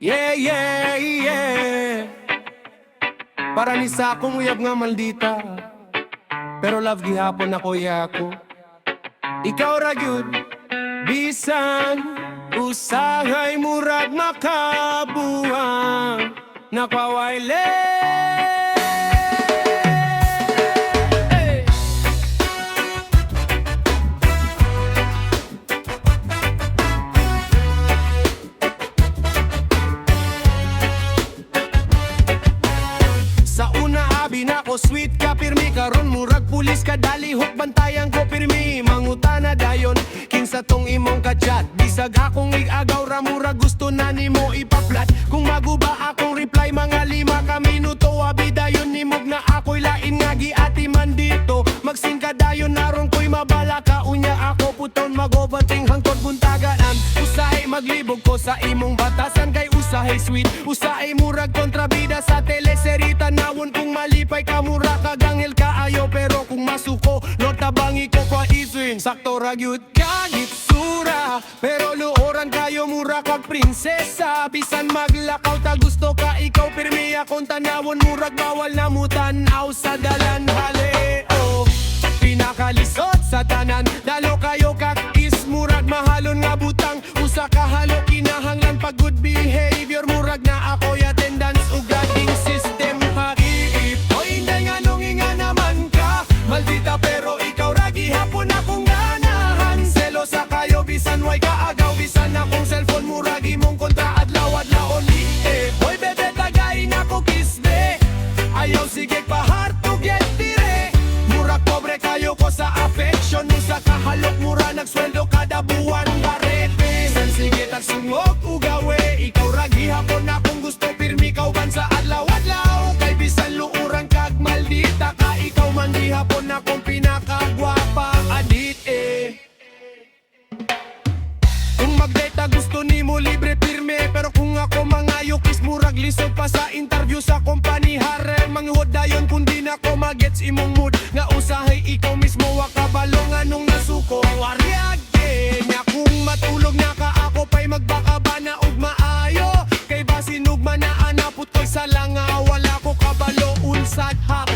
Yeah, yeah, yeah. Para ni sa akong uyab nga maldita, pero love gihapon ako yako. Ikaw ra gyud bisan usahay murag makabuang nakwawayle. Sa una abi nako sweet ka pirmi, karon murag pulis ka dalihok bantayan ko pirmi. Mangutana dayon kinsa tong imong ka-chat, bisag akong igagaw ra murag gusto na nimo ipaplat. Kung maguba akong reply mga 5 ka minuto, abi dayon nimog na ako'y lain nga giati man dito. Magsing ka dayon naron ko'y mabala ka unya ako puton magobating hangtod buntagaan. Usahay maglibog ko sa imong batasan kay usahay sweet, usahay murag kontrabida sa teleserita. Nawon kung malipay ka mura kaganghel kaayo, pero kung masuko lotabangi ko kwa iswing. Sakto ra gyud kagit sura, pero luoran kayo mura kag prinsesa. Bisan maglakaw ta gusto ka ikaw pirmi akong tanawon murag bawal na mutan-aw sa dalan haleo. Pinakalisod sa tanan dalo kayo kag is murag mahalon nga butang. Usa ka halo kinahanglan pag good behavior murag na ako attendance ug dating system. Maldita pero ikaw ra gihapon akong ganahan. Selosa kayo bisan way kaagaw, bisan akong cellphone murag imong kontra adlaw-adlaw only. Hoy bebe tagay nako kiss be, ayaw sige pa hard to get dire. Murag pobre kayo ko sa affection, usa ka halok mura nagsweldo kada buwan barete. San sige tagsungog ugawe, ikaw ra gihapon akong gusto pirmi kauban sa adlaw-adlaw. Kay bisan luuran kag maldita ka, ikaw man gihapon akong pinakagwapa adit Kung mag-date gusto nimo libre pirme, pero kung ako mangayo kiss murag lisod pa sa interview sa company. Harel manghod dayon kung di na ko magets imong mood nga usahay ikaw mismo wakabalo nga nung nasuko. Wariag nya kung matulog na ka ako pa'y magbaka na ug maayo. Kay basin ug manaanapot ko'y salanga wala ko kabalo unsad hap.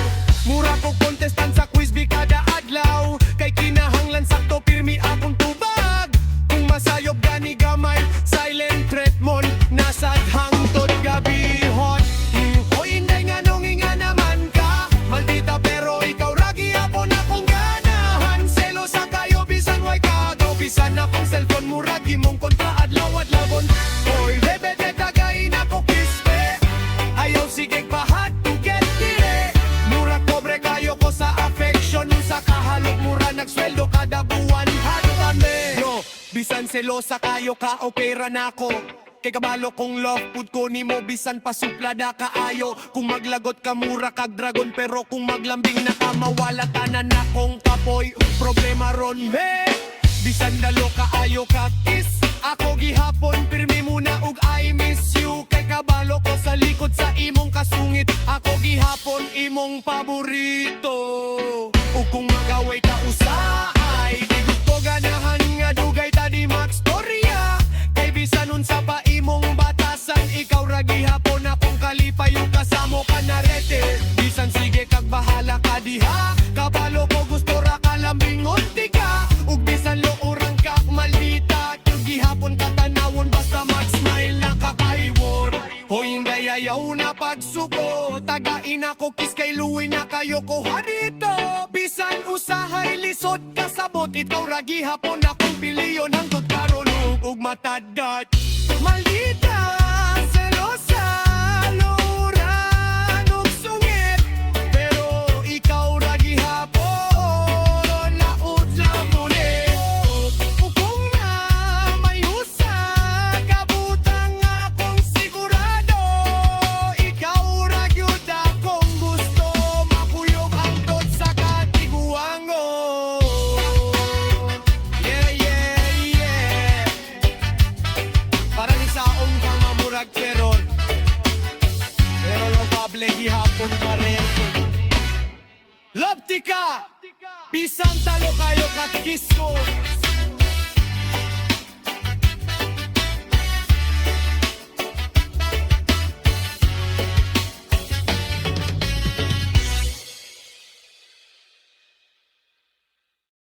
Mura ko contestant sa quiz bi kada adlaw, kay kinahanglan sakto pirmi akong tubag. Kung masayop gani gamay silent treatment nasad hangtod gabi hot. Hoy inday nga nung nga naman ka, maldita pero ikaw ra gihapon akong ganahan. Selosa kayo bisan way kagaw, bisan akong cellphone murag imong kontra adlaw-adlawon. Hoy bebe tagay nako kiss be, ayaw sige pa hot to get dire. Murag pobre kayo ko sa affection, sa kahalok mura nagsweldo kada buwan hatame. Yo, bisan selosa kayo ka okay ra nako, kay kabalo kong love food ko nimo bisan pa suplada kaayo. Kung maglagot ka mura kag dragon, pero kung maglambing na ka mawala tanan akong kapoy. Problema ron me, bisan dalo kaayo ka kiss ako gihapon pirmi muna ug I miss you. Kay kabalo ko sa likod sa imong kasungit, ako gihapon imong paborito. Ug kung magaway ka usahay di gusto ganahan nga dugay ta di magstorya. Kay bisan unsa pa imong batasan, ikaw ra gihapon akong kalipay ug kasamo ka narete. Bisan sige kag bahala ka diha, kabalo ko gusto ra ka lambingon tika. Ug bisan luoran ka maldita, gihapon katanawon basta mag-smile na kakaiwor. Hoy hindi ayaw na pagsuko, tagain ako kiss kay luwi na kayo ko dito. Bisan usahay lisod kasabot, ikaw ra gihapon akong piliyon hangtod karon ug matadat. Maldita selosa luran ug sungit, pero ikaw ra gihapon laud lang ulit. Kung na may usa kabutang akong sigurado, ikaw ra gyud akong gusto makuyog hangtod sa katiguango. Yeah, yeah, yeah. Para ni saong ka mamurag keron, pero yung pable gihapon pa rin. Love tika, bisan talo kayo kat kiss ko.